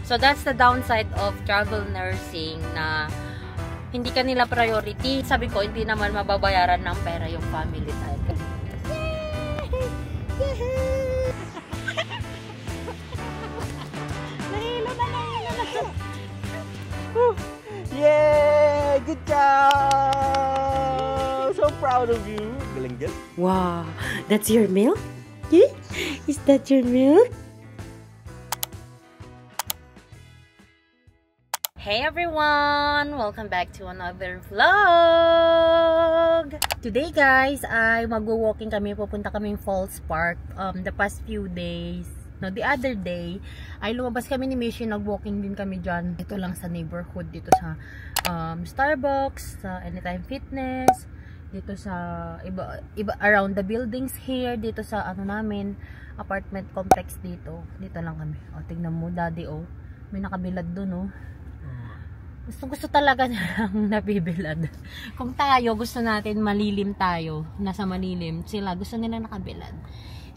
So that's the downside of travel nursing na hindi ka nila priority. Sabi ko, hindi naman mababayaran ng pera yung family type. Yeah! Good job! So proud of you. Galing dyan. Wow! That's your milk? Yeah? Is that your milk? Hey everyone! Welcome back to another vlog! Today guys, ay magwo-walking kami. Pupunta kaming Falls Park the past few days. No, the other day, ay lumabas kami ni Mishi. Nag-walking din kami dyan. Ito lang sa neighborhood. Dito sa Starbucks, sa Anytime Fitness. Dito sa iba around the buildings here. Dito sa ano namin, apartment complex dito. Dito lang kami. O, tingnan mo daddy oh. May nakabilad dun oh. Gusto talaga nilang nabibilad. Kung tayo, gusto natin malilim tayo. Nasa malilim. Sila, gusto nila nakabilad.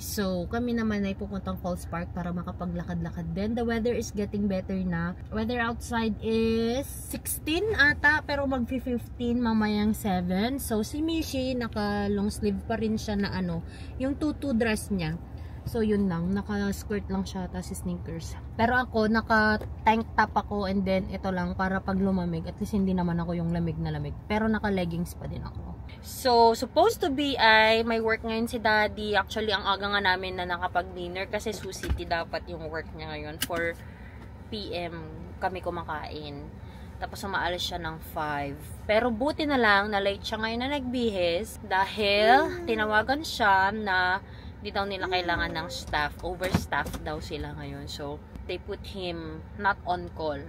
So, kami naman ay pupuntang Falls Park para makapaglakad-lakad din. The weather is getting better na. Weather outside is 16 ata, pero mag-15 mamayang 7. So, si Mishi, naka long sleeve pa rin siya na ano, yung tutu dress niya. So, yun lang. Naka-skirt lang siya, tapos sneakers. Pero ako, naka-tank top ako, and then, ito lang, para pag lumamig. At least, hindi naman ako yung lamig na lamig. Pero, naka-leggings pa din ako. So, supposed to be ay may work ngayon si daddy. Actually, ang aga nga namin na nakapag-dinner kasi Sucity dapat yung work niya ngayon. 4 PM kami kumakain. Tapos, umaalis siya ng 5. Pero, buti na lang, na late siya ngayon na nagbihis. Dahil, tinawagan siya na di daw nila kailangan ng staff. Overstaffed daw sila ngayon. So, they put him not on call.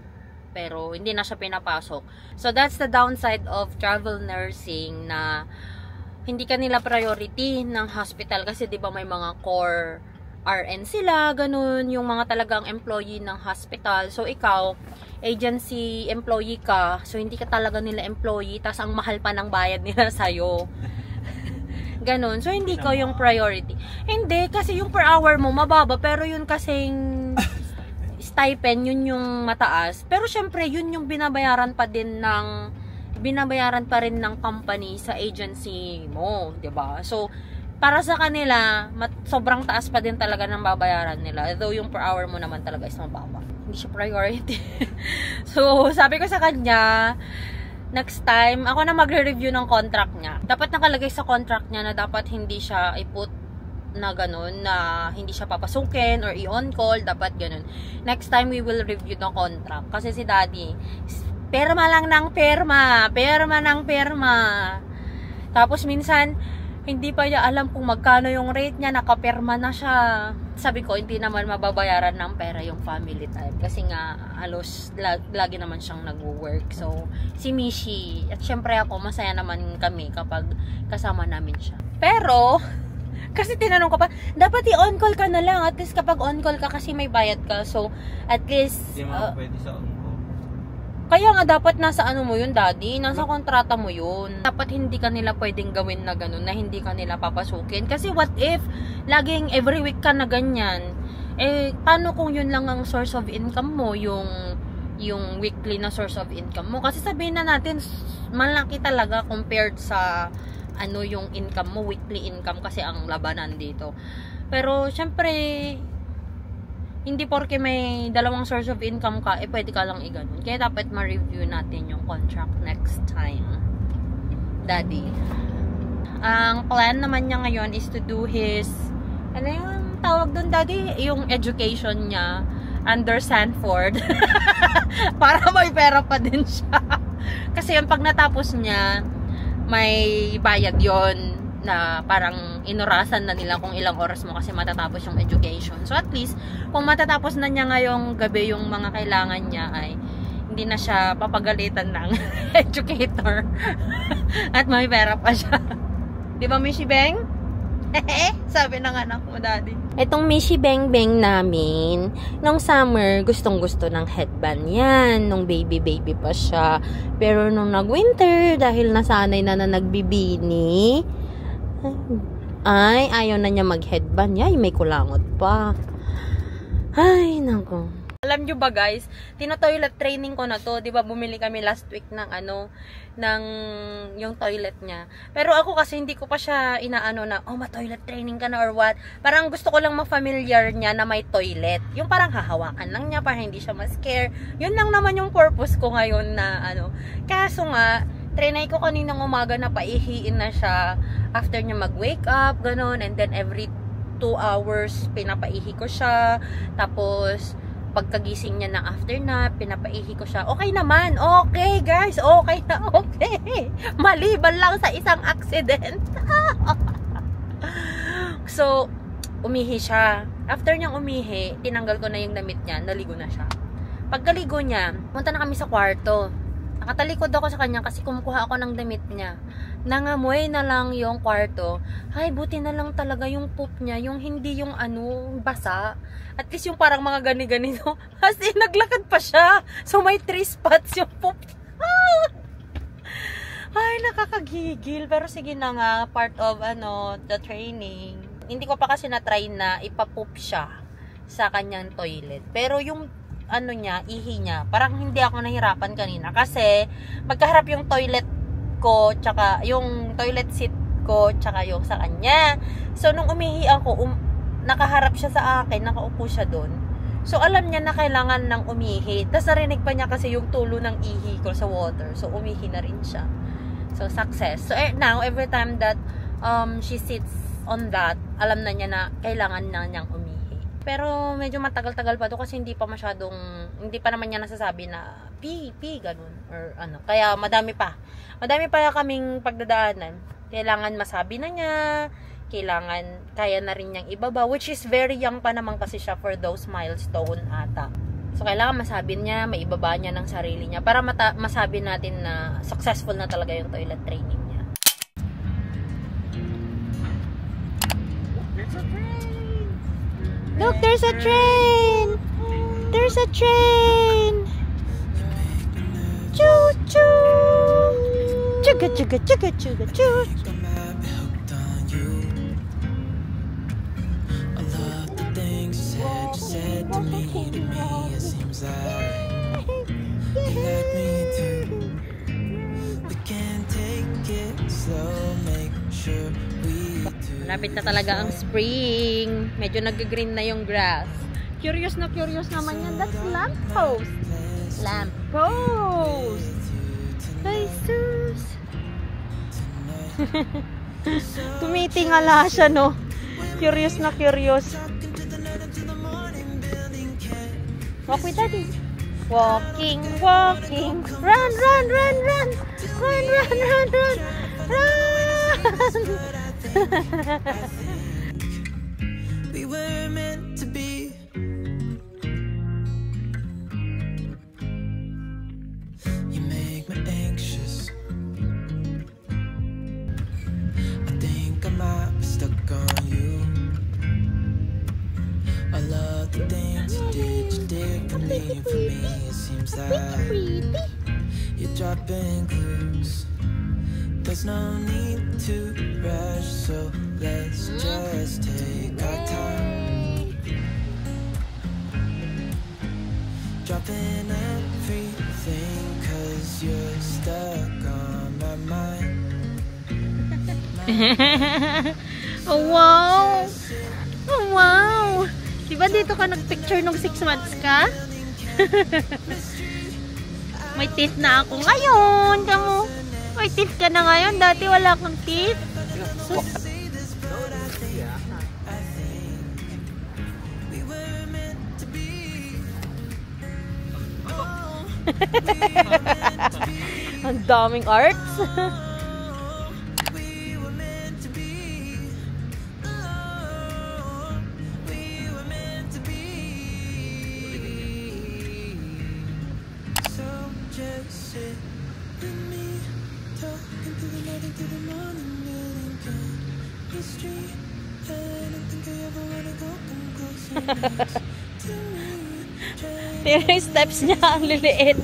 Pero, hindi na siya pinapasok. So, that's the downside of travel nursing na hindi ka nila priority ng hospital. Kasi, di ba may mga core RN sila, ganun. Yung mga talagang employee ng hospital. So, ikaw, agency employee ka. So, hindi ka talaga nila employee. Tas ang mahal pa ng bayad nila sa'yo. Ganon. So, hindi ko yung priority. Hindi, kasi yung per hour mo mababa, pero yun kasing stipend, yun yung mataas. Pero syempre, yun yung binabayaran pa rin ng company sa agency mo, 'di ba? So, para sa kanila, sobrang taas pa din talaga ng babayaran nila. Though yung per hour mo naman talaga is mababa. Hindi siya priority. So, sabi ko sa kanya, next time, ako na magre-review ng contract niya. Dapat nakalagay sa contract niya na dapat hindi siya i-put na ganun, na hindi siya papasukin or i-on call. Dapat ganun. Next time, we will review the contract. Kasi si daddy, perma lang ng perma. Perma ng perma. Tapos minsan, hindi pa niya alam kung magkano yung rate niya. Nakaperma na siya. Sabi ko, hindi naman mababayaran ng pera yung family type. Kasi nga, halos, lagi naman siyang nag-work. So, si Mishi, at syempre ako, masaya naman kami kapag kasama namin siya. Pero, kasi tinanong ko pa, dapat i-on-call ka na lang. At least kapag on-call ka, kasi may bayad ka. So, at least, hindi mo pwede sa on-call. Kaya nga dapat nasa ano mo yun, daddy, nasa kontrata mo yun. Dapat hindi ka nila pwedeng gawin na ganun, na hindi ka nila papasukin. Kasi what if, laging every week ka na ganyan, eh, paano kung yun lang ang source of income mo, yung weekly na source of income mo? Kasi sabihin na natin, malaki talaga compared sa, ano yung income mo, weekly income, kasi ang labanan dito. Pero, syempre, hindi porke may dalawang source of income ka, eh pwede ka lang i-ganon. Kaya dapat ma-review natin yung contract next time, daddy. Ang plan naman niya ngayon is to do his, ano yung tawag doon, daddy? Yung education niya under Sanford. Para may pera pa din siya. Kasi yung pag natapos niya, may bayad yon na parang inurasan na nila kung ilang oras mo kasi matatapos yung education. So at least, kung matatapos na niya ngayong gabi yung mga kailangan niya, ay hindi na siya papagalitan ng educator. At may pera pa siya. Di ba, Mishi Beng? Sabi ng anak mo, daddy. Itong Mishi Beng Beng namin, nung summer, gustong-gusto ng headband yan. Nung baby pa siya. Pero nung nag-winter, dahil nasanay na nagbibini, ay, ayaw na niya mag-headband. Ay, may kulangot pa. Ay, nako. Alam nyo ba guys, tino-toilet training ko na to. Diba bumili kami last week ng ng yung toilet niya. Pero ako kasi hindi ko pa siya inaano na, oh ma-toilet training ka na or what. Parang gusto ko lang ma-familiar niya na may toilet. Yung parang hahawakan lang niya para hindi siya ma-scare. Yun lang naman yung purpose ko ngayon na Kaso nga, trinay ko kaninang umaga na paihiin na siya after niya mag-wake up, ganun. And then every 2 hours, pinapaihi ko siya. Tapos, pagkagising niya ng after nap, pinapaihi ko siya. Okay naman. Okay, guys. Okay na. Okay. Maliban lang sa isang accident. So, umihi siya. After niyang umihi, tinanggal ko na yung damit niya. Naligo na siya. Pagkaligo niya, punta na kami sa kwarto. Nakatalikod ako sa kanya kasi kumukuha ako ng damit niya. Nangamoy na lang yung kwarto. Ay, buti na lang talaga yung poop niya. Yung hindi yung basa. At least yung parang mga gani-ganito. As in, naglakad pa siya. So, may 3 spots yung poop. Ay, nakakagigil. Pero sige na nga, part of the training. Hindi ko pa kasi na-try na ipapoop siya sa kanyang toilet. Pero yung ihi niya, parang hindi ako nahirapan kanina. Kasi, magkaharap yung toilet ko, tsaka yung toilet seat ko, tsaka yung sa kanya. So, nung umihi ako, nakaharap siya sa akin, nakaupo siya doon. So, alam niya na kailangan ng umihi. Tapos, narinig pa niya kasi yung tulo ng ihi ko sa water. So, umihi na rin siya. So, success. So, now, every time that she sits on that, alam na niya na kailangan na niyang umihi. Pero, medyo matagal-tagal pa to kasi hindi pa naman niya nasasabi na ganun, or Kaya, madami pa kaming pagdadaanan. Kailangan masabi na niya, kaya na rin niyang ibaba, which is very young pa naman kasi siya for those milestone ata. So, kailangan masabi niya, maibaba niya ng sarili niya para masabi natin na successful na talaga yung toilet training niya. Look, there's a train! There's a train! Choo-choo! Chugga-chugga-chugga-chugga-choo! Said to me, it seems like you like me too. We can take it slow, make sure we do. Malapit na talaga ang spring. Medyo nag-green na yung grass. Curious naman yan. That's lamppost. Lamppost. Ay, sus. Tumitingala siya, no? Curious na curious. Walk with daddy. Walking. Run. Run. We were meant to be. You make me anxious. I think I might be stuck on you. I love the things you did for me. It seems like you're dropping clues. There's no need to rush, so let's just take our time. Dropping everything, 'cause you're stuck on my mind. Oh, wow! Oh, wow! Diba dito ka nagpicture nung 6 months ka? May teeth na ako ngayon. May teeth ka na ngayon. Dati wala kang teeth. Ang daming arts. Pero yung steps niya ang liliit.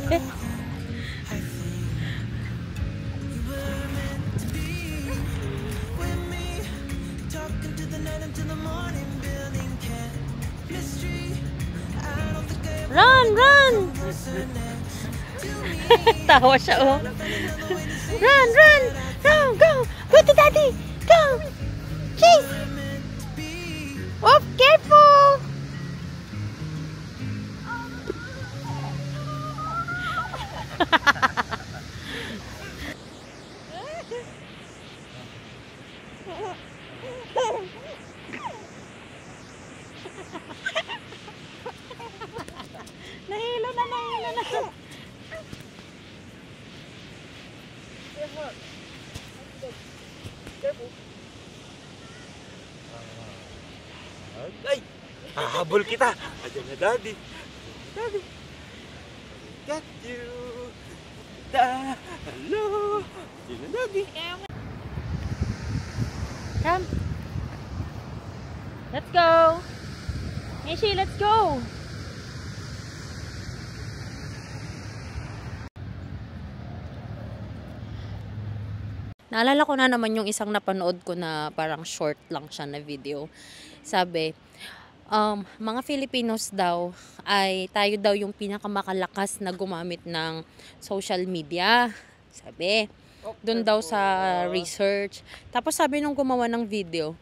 Run! Tawa siya, oh. Run, run, run, go. Go to daddy. Go. Chase. Oh, careful. Nahilo na. Ay! Hahabol kita! Ayan na, Daddy! Daddy! Got you! Hello! Ayan na, Daddy! Come. Let's go. Mishi, let's go. Naalala ko na naman yung isang napanood ko na parang short lang siya na video. Sabi, mga Filipinos daw ay tayo daw yung pinakamakalakas na gumamit ng social media. Sabi, doon daw sa research. Tapos sabi nung gumawa ng video,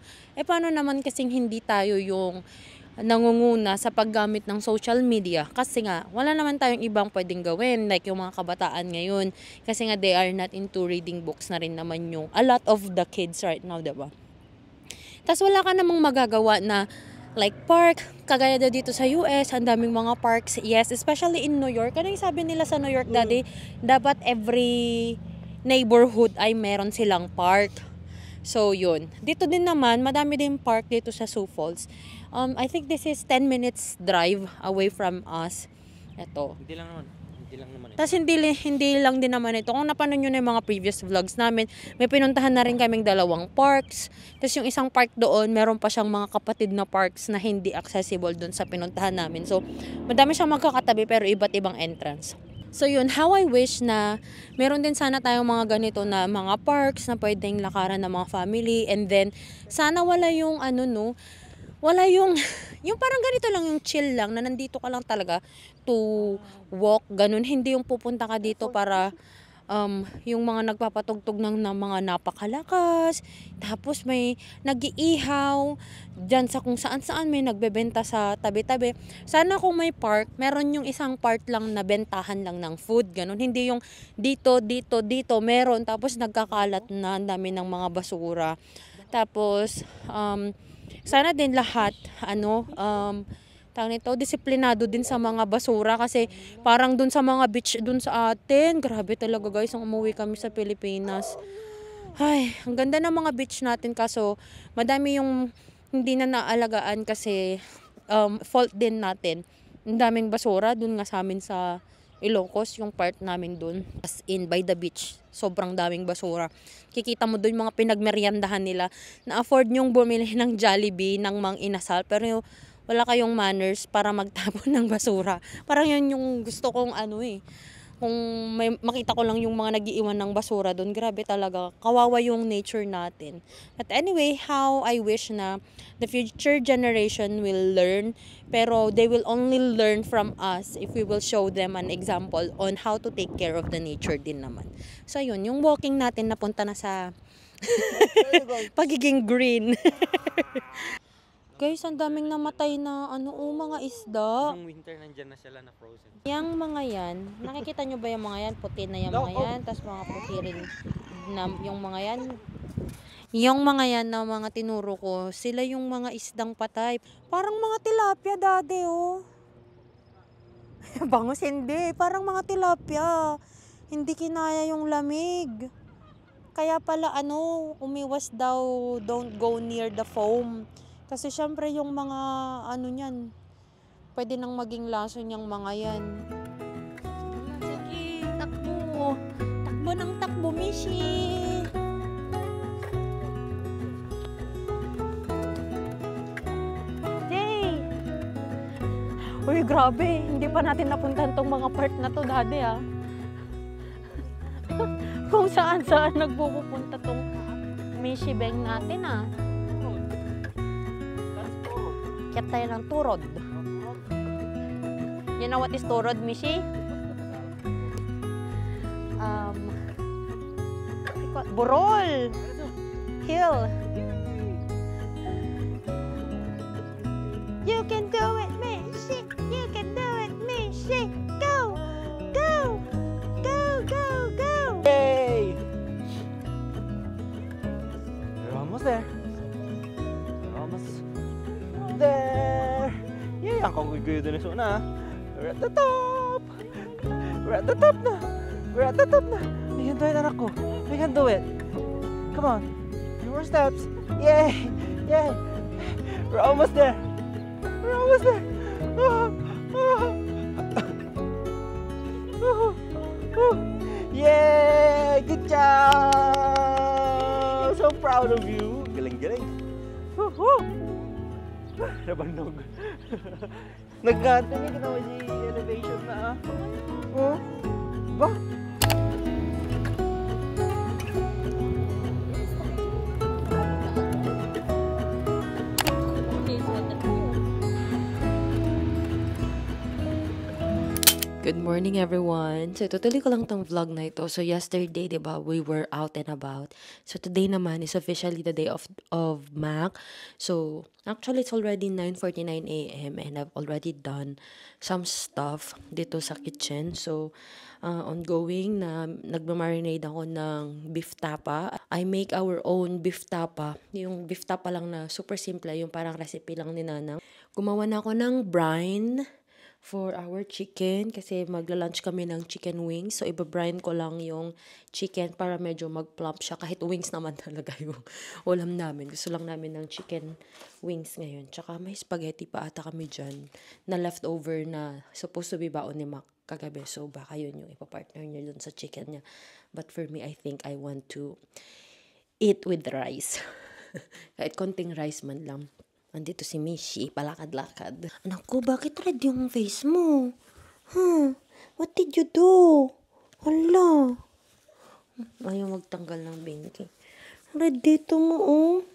paano naman kasing hindi tayo yung nangunguna sa paggamit ng social media? Kasi nga, wala naman tayong ibang pwedeng gawin. Like yung mga kabataan ngayon. Kasi nga, they are not into reading books na rin naman yung a lot of the kids right now, diba? Tapos wala ka namang magagawa na like park, kagaya daw dito sa US, ang daming mga parks. Yes, especially in New York. Ano yung sabi nila sa New York, Daddy? Dapat every neighborhood ay meron silang park. So, yun. Dito din naman, madami din park dito sa Sioux Falls. I think this is 10 minutes drive away from us. Ito. Hindi lang naman ito. Tapos hindi lang din naman ito. Kung napanood nyo na yung mga previous vlogs namin, may pinuntahan na rin kaming 2 parks. Tapos yung isang park doon, meron pa siyang mga kapatid na parks na hindi accessible doon sa pinuntahan namin. So, madami siyang magkakatabi pero iba't ibang entrance. So yun, how I wish na meron din sana tayong mga ganito na mga parks na pwedeng lakaran ng mga family. And then, sana wala yung wala yung parang ganito lang, yung chill lang, na nandito ka lang talaga to walk, ganun. Hindi yung pupunta ka dito para yung mga nagpapatugtog ng mga napakalakas, tapos may nag-iihaw dyan sa kung saan may nagbebenta sa tabi-tabi. Sana kung may park, meron yung isang part lang na bentahan lang ng food, ganun. Hindi yung dito, meron, tapos nagkakalat na ang dami ng mga basura. Tapos, sana din lahat, disiplinado din sa mga basura, kasi parang dun sa mga beach dun sa atin, grabe talaga guys, nung umuwi kami sa Pilipinas. Ay, ang ganda ng mga beach natin, kaso madami yung hindi na naalagaan kasi fault din natin. Ang daming basura dun nga sa amin sa Ilocos, yung part namin dun, as in by the beach, sobrang daming basura. Kikita mo dun mga pinagmeryandahan nila, na afford nyong bumili ng Jollibee, ng Mang Inasal, pero wala kayong manners para magtapon ng basura. Parang yun yung gusto kong kung may makita ko lang yung mga nag-iiwan ng basura doon, grabe talaga, kawawa yung nature natin. But anyway, how I wish na the future generation will learn, pero they will only learn from us if we will show them an example on how to take care of the nature din naman. So yun, yung walking natin napunta na sa pagiging green. Guys, ang daming namatay na mga isda. Yung winter nandyan na sila na frozen. Yang mga yan, nakikita nyo ba yung mga yan? Puti na yung mga yan, tapos mga puti rin na yung mga yan. Yung mga yan na mga tinuro ko, sila yung mga isdang patay. Parang mga tilapia, Daddy, oh. Bangus, hindi. Parang mga tilapia. Hindi kinaya yung lamig. Kaya pala, umiwas daw, don't go near the foam. Kasi syempre yung mga niyan, pwede nang maging lason yung mga yan. Sige, takbo. Takbo ng takbo, Mishi. Jay! Uy, grabe. Hindi pa natin napuntahan tong mga part na to, Daddy, ah. Kung saan nagpupunta tong Mishi Bang natin, ah. Kaya tayo ng turod. You know what is turod, Mishi? Burol Hill. You can do it, Mishi. You can do it, Mishi. Go, go, go, go, go. Yay! We're almost there. We're almost there. Yay! Ang kaguy-guyo din na suna. We're at the top. We're at the top na. We're at the top na. We can do it, anak ko. We can do it. Come on. Few more steps. Yay! Yay! We're almost there. We're almost there. Yay! Good job! So proud of you. Galing-galing. Nabanog. Nagkatabi kita mo si elevation na. Ba? Good morning, everyone. So, tutuloy ko lang tong vlog na ito. So, yesterday, diba, we were out and about. So, today naman is officially the day of Mac. So, actually, it's already 9:49 a.m. and I've already done some stuff dito sa kitchen. So, ongoing na nagmamarinate ako ng beef tapa. I make our own beef tapa. Yung beef tapa lang na super simple, yung parang recipe lang ni Nanang. Gumawa na ako ng brine for our chicken kasi magla-lunch kami ng chicken wings. So, iba-brine ko lang yung chicken para medyo mag-plump siya. Kahit wings naman talaga yung ulam namin. Gusto lang namin ng chicken wings ngayon. Tsaka may spaghetti pa ata kami dyan na leftover na supposed to be baon ni Mac kagabi. So, baka yun yung ipapartner niya dun sa chicken niya. But for me, I think I want to eat with rice. Kahit konting rice man lang. Andito si Mishi, palakad-lakad. Anak ko, bakit red yung face mo? What did you do? Hala. Ayaw magtanggal ng binti. Red dito mo, oh.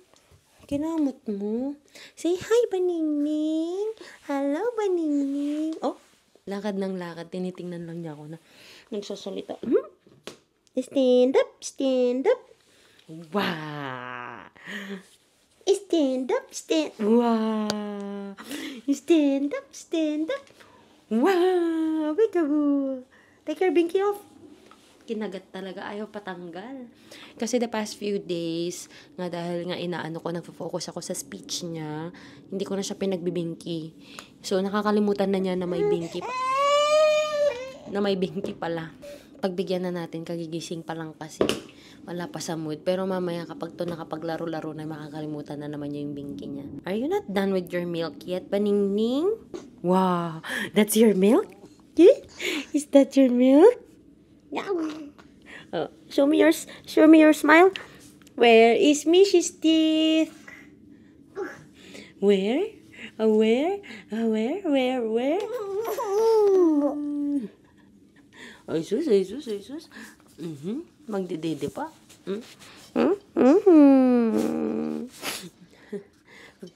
Kinamot mo. Say hi, Baningning. Hello, Baningning. Oh, lakad ng lakad. Tinitingnan lang niya ako na nagsasalita. Stand up, stand up. Wow. Stand up, stand. Wow. Stand up, stand up. Wow. Peekaboo. Take your binky off. Kinagat talaga. Ayaw patanggal. Kasi the past few days, nga dahil nga inaano ko, nagfo-focus ako sa speech niya, hindi ko na siya pinagbibinky. So, nakakalimutan na niya na may binky pa. Na may binky pala. Pagbigyan na natin, kagigising pa lang kasi. Wala pa sa mood. Pero mamaya kapag to nakapaglaro-laro na, makakalimutan na naman niya yung binky niya. Are you not done with your milk yet, Baningning? Wow, that's your milk? Is that your milk? Yeah. Oh, show me your smile. Where is Mishy's teeth? Where? Where? Ay sus. Magdidede pa.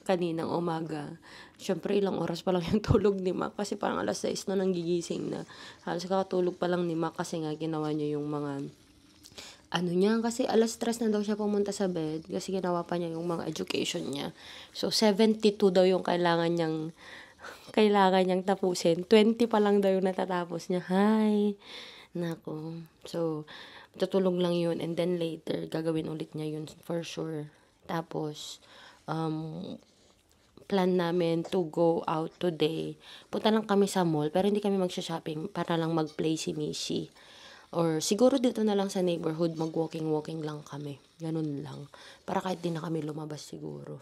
Kaninang umaga, syempre ilang oras pa lang yung tulog ni Mac kasi parang alas 6 na nang gigising na. Halos kakatulog pa lang ni Mac kasi nga ginawa niya yung mga niya, kasi alas 3 na daw siya pumunta sa bed kasi ginawa pa niya yung mga education niya. So 72 daw yung kailangan niyang tapusin. 20 pa lang daw yung natatapos niya. Hi. Nako. So, tutulog lang yun and then later gagawin ulit niya yun for sure. Tapos plan namin to go out today. Punta lang kami sa mall pero hindi kami magsha-shopping para lang mag-play si Mishi. Or siguro dito na lang sa neighborhood mag-walking lang kami. Ganun lang. Para kahit di na kami lumabas siguro.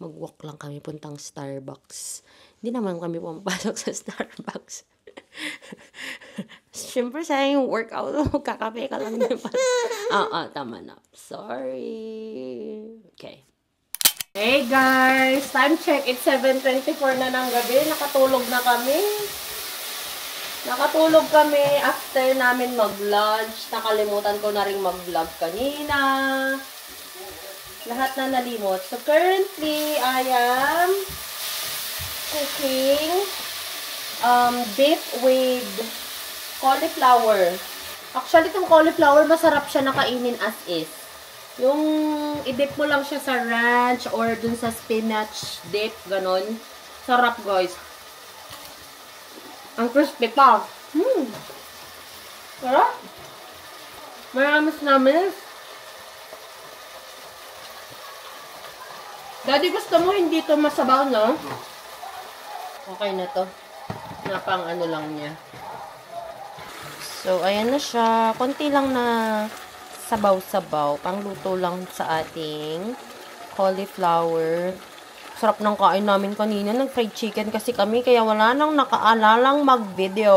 Mag-walk lang kami puntang Starbucks. Hindi naman kami pumapasok sa Starbucks. Siyempre sa yung workout mo, kakape ka lang diba? Tama na. Sorry. Okay. Hey guys, time check. It's 7:24 na ng gabi. Nakatulog kami after namin mag-lunch. Nakalimutan ko na rin mag-vlog kanina. Lahat na nalimot. So currently, I am cooking beef with cauliflower. Actually, itong cauliflower, masarap siya nakainin as is. Yung i-dip mo lang siya sa ranch or dun sa spinach dip, ganon. Sarap, guys. Ang crispy pa. Sarap. Maramis namin. Daddy, gusto mo hindi to masabaw, no? Okay na to. Napang ano lang niya. So, ayan na siya. Konti lang na sabaw-sabaw. Pangluto lang sa ating cauliflower. Sarap ng kain namin kanina. Nag-fried chicken kasi kami. Kaya wala nang nakaalalang mag-video.